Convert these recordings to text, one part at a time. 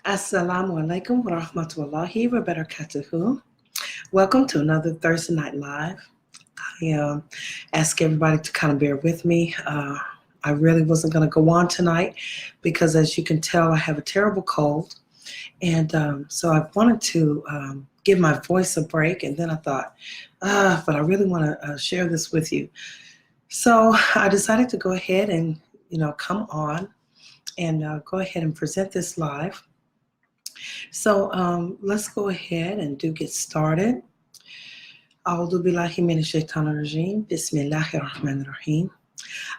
Assalamu alaikum wa rahmatullahi wa barakatuhu. Welcome to another Thursday Night Live. I ask everybody to kind of bear with me. I really wasn't going to go on tonight because, as you can tell, I have a terrible cold. And so I wanted to give my voice a break. And then I thought, but I really want to share this with you. So I decided to go ahead and, come on and go ahead and present this live. So let's go ahead and get started. A'udhu billahi minash shaitanir rajim. Bismillahir rahmanir rahim.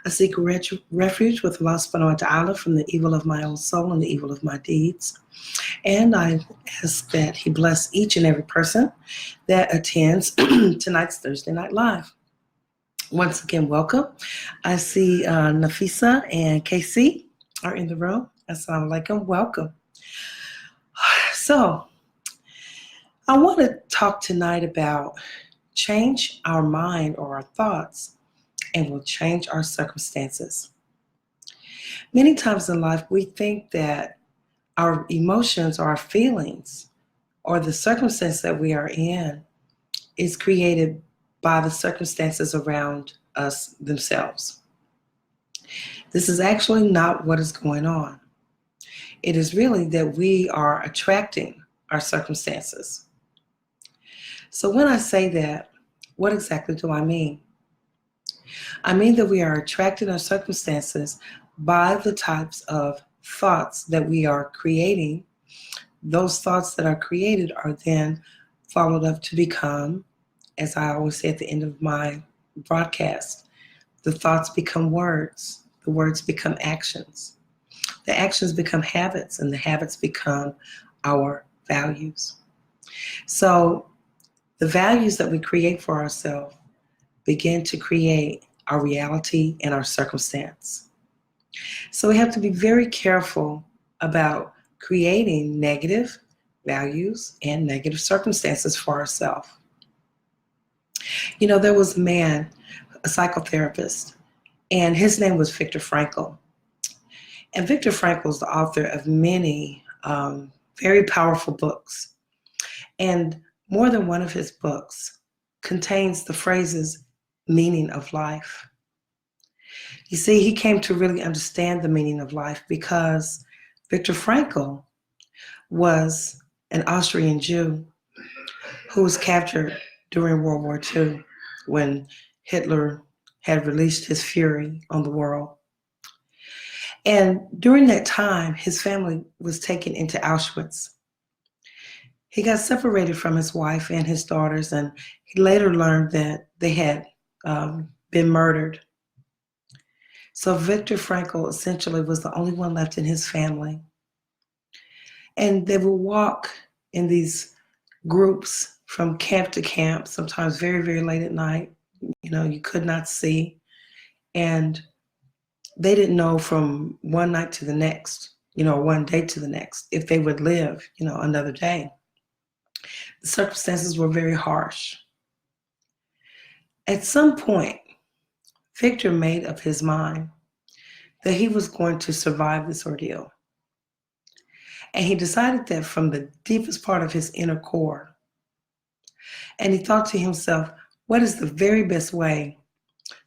I seek refuge with Allah subhanahu wa ta'ala from the evil of my own soul and the evil of my deeds. And I ask that He bless each and every person that attends tonight's Thursday Night Live. Once again, welcome. I see Nafisa and Casey are in the room. Assalamu alaikum. Welcome. So, I want to talk tonight about change our mind or our thoughts and will change our circumstances. Many times in life, we think that our emotions or our feelings or the circumstance that we are in is created by the circumstances around us themselves. This is actually not what is going on. It is really that we are attracting our circumstances. So when I say that, what exactly do I mean? I mean that we are attracting our circumstances by the types of thoughts that we are creating. Those thoughts that are created are then followed up to become, as I always say at the end of my broadcast, the thoughts become words, the words become actions. The actions become habits, and the habits become our values. So the values that we create for ourselves begin to create our reality and our circumstance. So we have to be very careful about creating negative values and negative circumstances for ourselves. There was a man, a psychotherapist, and his name was Viktor Frankl. And Viktor Frankl is the author of many very powerful books. And more than one of his books contains the phrases meaning of life. You see, he came to really understand the meaning of life because Viktor Frankl was an Austrian Jew who was captured during World War II when Hitler had released his fury on the world. And during that time, his family was taken into Auschwitz. He got separated from his wife and his daughters, and he later learned that they had been murdered. So Viktor Frankl essentially was the only one left in his family. And they would walk in these groups from camp to camp, sometimes very, very late at night. You could not see. And they didn't know from one night to the next, one day to the next, if they would live, another day. The circumstances were very harsh. At some point, Victor made up his mind that he was going to survive this ordeal. And he decided that from the deepest part of his inner core. And he thought to himself, what is the very best way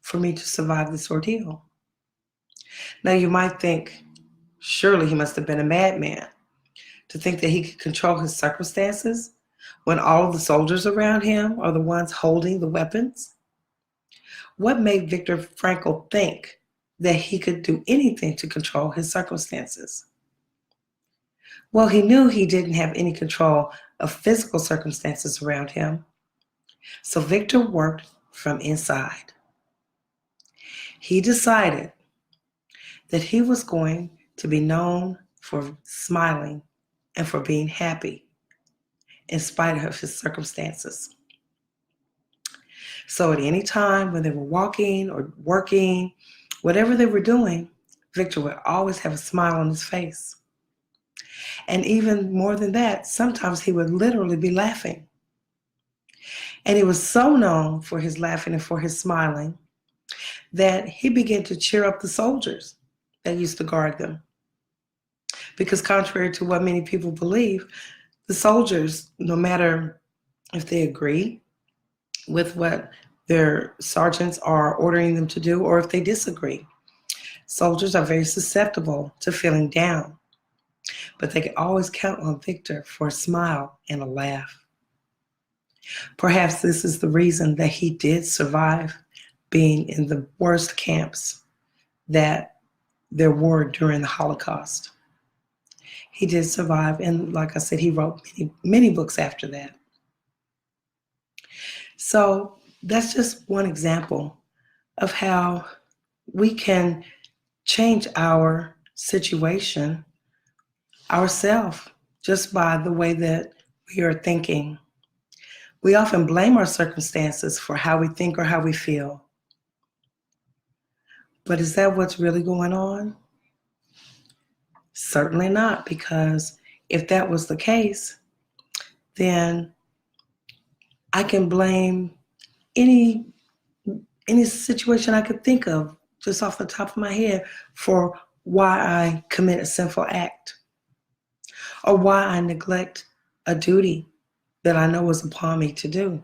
for me to survive this ordeal? Now you might think, surely he must have been a madman to think that he could control his circumstances when all of the soldiers around him are the ones holding the weapons. What made Viktor Frankl think that he could do anything to control his circumstances? Well, he knew he didn't have any control of physical circumstances around him. So Victor worked from inside. He decided that he was going to be known for smiling and for being happy in spite of his circumstances. So at any time when they were walking or working, whatever they were doing, Victor would always have a smile on his face. And even more than that, sometimes he would literally be laughing. And he was so known for his laughing and for his smiling that he began to cheer up the soldiers that used to guard them. Because contrary to what many people believe, the soldiers, no matter if they agree with what their sergeants are ordering them to do or if they disagree, soldiers are very susceptible to feeling down. But they can always count on Victor for a smile and a laugh. Perhaps this is the reason that he did survive being in the worst camps that there were during the Holocaust. He did survive, and like I said, he wrote many books after that. So that's just one example of how we can change our situation ourselves just by the way that we are thinking. We often blame our circumstances for how we think or how we feel. But is that what's really going on? Certainly not, because if that was the case, then I can blame any situation I could think of just off the top of my head for why I commit a sinful act or why I neglect a duty that I know is upon me to do.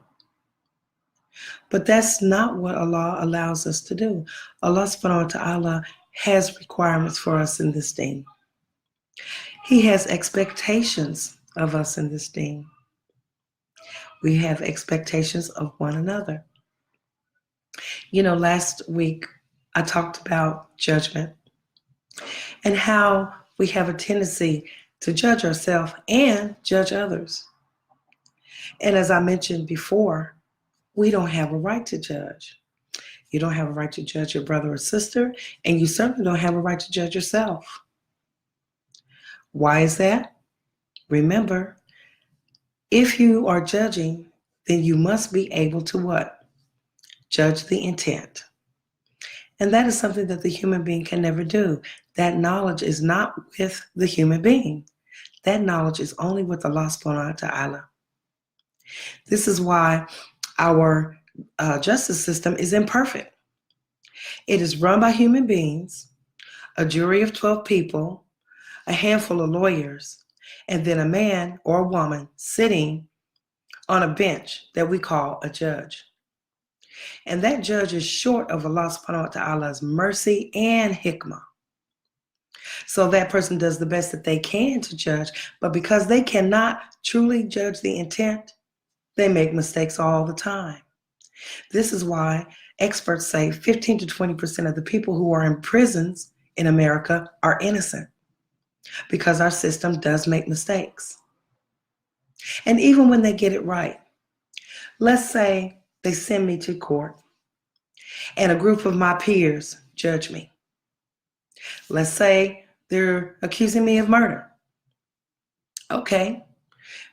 But that's not what Allah allows us to do. Allah subhanahu wa ta'ala has requirements for us in this deen. He has expectations of us in this deen. We have expectations of one another. You know, last week I talked about judgment and how we have a tendency to judge ourselves and judge others. And as I mentioned before, we don't have a right to judge. You don't have a right to judge your brother or sister, and you certainly don't have a right to judge yourself. Why is that? Remember, if you are judging, then you must be able to what? Judge the intent. And that is something that the human being can never do. That knowledge is not with the human being. That knowledge is only with Allah subhanahu wa ta'ala. This is why our justice system is imperfect. It is run by human beings, a jury of 12 people, a handful of lawyers, and then a man or a woman sitting on a bench that we call a judge. And that judge is short of Allah subhanahu wa ta'ala's mercy and hikmah. So that person does the best that they can to judge, but because they cannot truly judge the intent, they make mistakes all the time. This is why experts say 15 to 20% of the people who are in prisons in America are innocent, because our system does make mistakes. And even when they get it right, let's say they send me to court and a group of my peers judge me. Let's say they're accusing me of murder. Okay,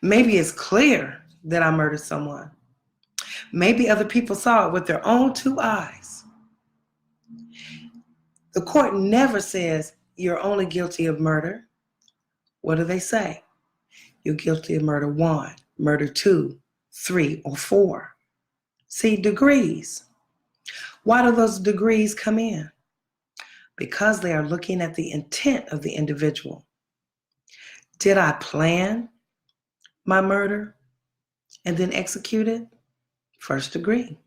maybe it's clear that I murdered someone. Maybe other people saw it with their own two eyes. The court never says you're only guilty of murder. What do they say? You're guilty of murder 1, murder 2, 3, or 4. See, degrees. Why do those degrees come in? Because they are looking at the intent of the individual. Did I plan my murder and then execute it? First degree.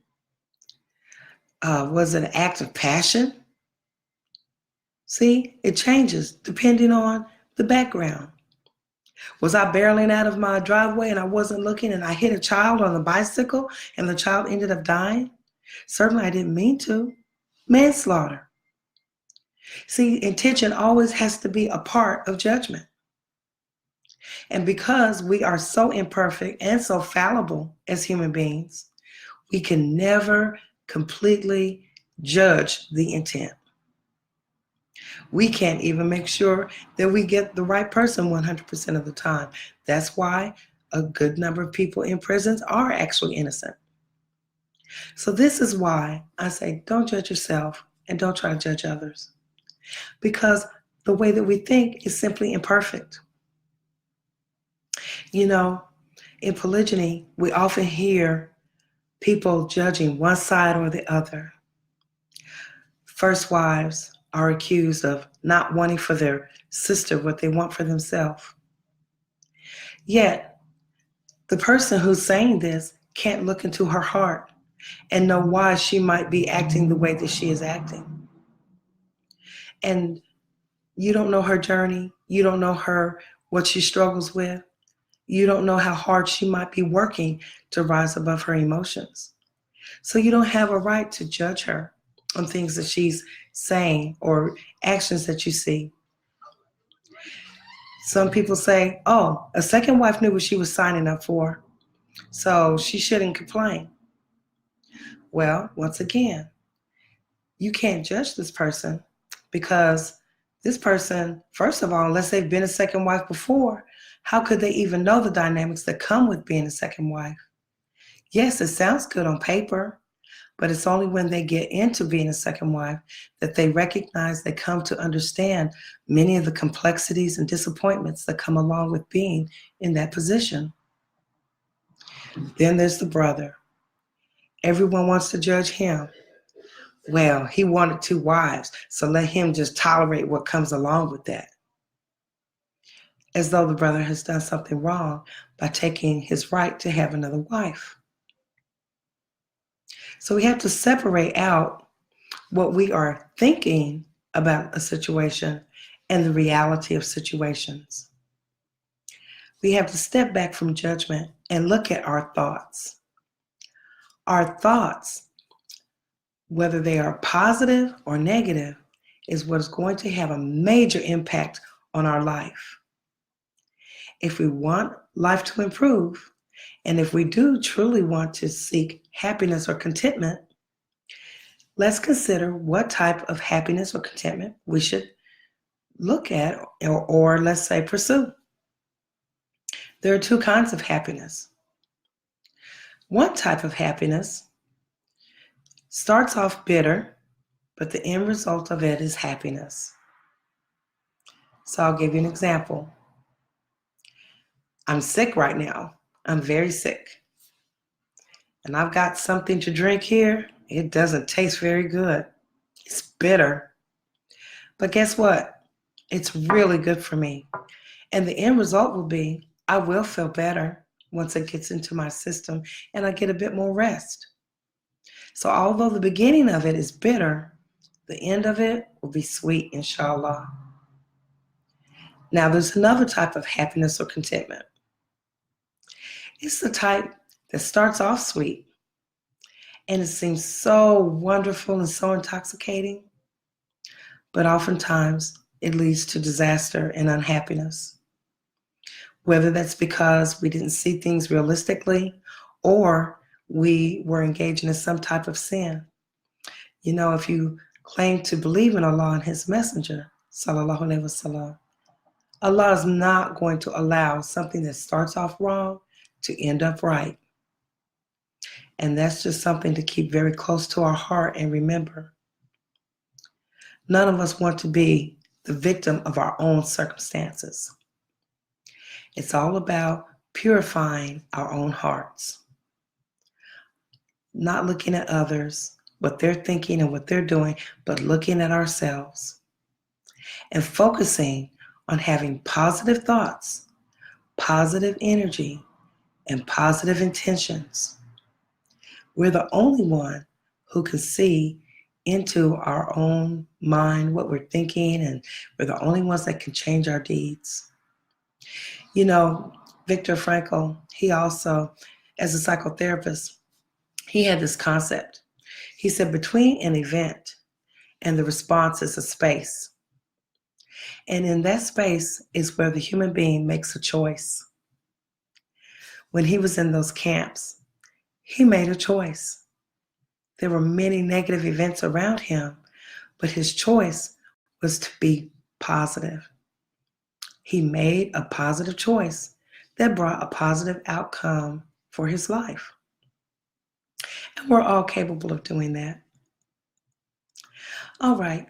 Was it an act of passion? See, it changes depending on the background. Was I barreling out of my driveway and I wasn't looking and I hit a child on a bicycle and the child ended up dying? Certainly I didn't mean to. Manslaughter. See, intention always has to be a part of judgment. And because we are so imperfect and so fallible as human beings, we can never completely judge the intent. We can't even make sure that we get the right person 100% of the time. That's why a good number of people in prisons are actually innocent. So this is why I say don't judge yourself and don't try to judge others. Because the way that we think is simply imperfect. You know, in polygyny, we often hear people judging one side or the other. First wives are accused of not wanting for their sister what they want for themselves. Yet, the person who's saying this can't look into her heart and know why she might be acting the way that she is acting. And you don't know her journey. You don't know what she struggles with. You don't know how hard she might be working to rise above her emotions. So you don't have a right to judge her on things that she's saying or actions that you see. Some people say, oh, a second wife knew what she was signing up for, so she shouldn't complain. Well, once again, you can't judge this person because this person, first of all, unless they've been a second wife before, how could they even know the dynamics that come with being a second wife? Yes, it sounds good on paper, but it's only when they get into being a second wife that they recognize, they come to understand many of the complexities and disappointments that come along with being in that position. Then there's the brother. Everyone wants to judge him. Well, he wanted 2 wives, so let him just tolerate what comes along with that. As though the brother has done something wrong by taking his right to have another wife. So we have to separate out what we are thinking about a situation and the reality of situations. We have to step back from judgment and look at our thoughts. Our thoughts, whether they are positive or negative, is what is going to have a major impact on our life. If we want life to improve, and if we do truly want to seek happiness or contentment, let's consider what type of happiness or contentment we should look at or let's say pursue. There are 2 kinds of happiness. One type of happiness starts off bitter, but the end result of it is happiness. So I'll give you an example. I'm sick right now. I'm very sick. And I've got something to drink here. It doesn't taste very good. It's bitter. But guess what? It's really good for me. And the end result will be I will feel better once it gets into my system and I get a bit more rest. So although the beginning of it is bitter, the end of it will be sweet, inshallah. Now there's another type of happiness or contentment. It's the type that starts off sweet and it seems so wonderful and so intoxicating, but oftentimes it leads to disaster and unhappiness. Whether that's because we didn't see things realistically or we were engaging in some type of sin. You know, if you claim to believe in Allah and His Messenger, sallallahu alaihi wasallam, Allah is not going to allow something that starts off wrong to end up right. And that's just something to keep very close to our heart and remember. None of us want to be the victim of our own circumstances. It's all about purifying our own hearts. Not looking at others, what they're thinking and what they're doing, but looking at ourselves and focusing on having positive thoughts, positive energy, and positive intentions. We're the only one who can see into our own mind what we're thinking, and we're the only ones that can change our deeds. You know, Viktor Frankl, he also, as a psychotherapist, he had this concept. He said between an event and the response is a space. And in that space is where the human being makes a choice. When he was in those camps, he made a choice. There were many negative events around him, but his choice was to be positive. He made a positive choice that brought a positive outcome for his life. And we're all capable of doing that. All right.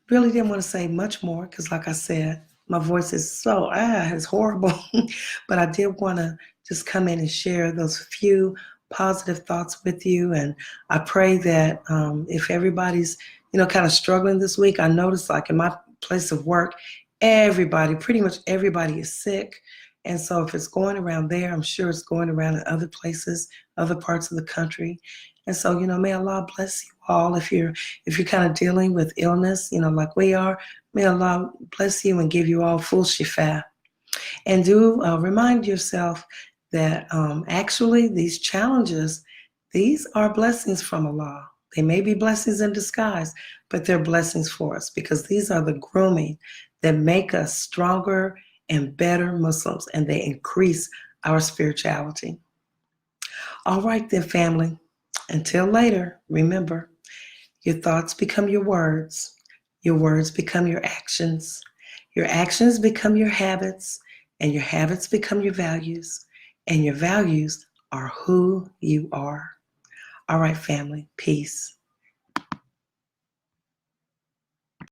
Really didn't want to say much more because, like I said, my voice is it's horrible. But I did want to just come in and share those few positive thoughts with you. And I pray that if everybody's kind of struggling this week. I noticed like in my place of work, pretty much everybody is sick. And so if it's going around there, I'm sure it's going around in other places, other parts of the country. And so, may Allah bless you all. If you're kind of dealing with illness, like we are, may Allah bless you and give you all full shifa. And do remind yourself that actually these challenges, these are blessings from Allah. They may be blessings in disguise, but they're blessings for us because these are the grooming that make us stronger and better Muslims, and they increase our spirituality. All right then, family. Until later, remember, your thoughts become your words become your actions become your habits, and your habits become your values, and your values are who you are. All right, family, peace.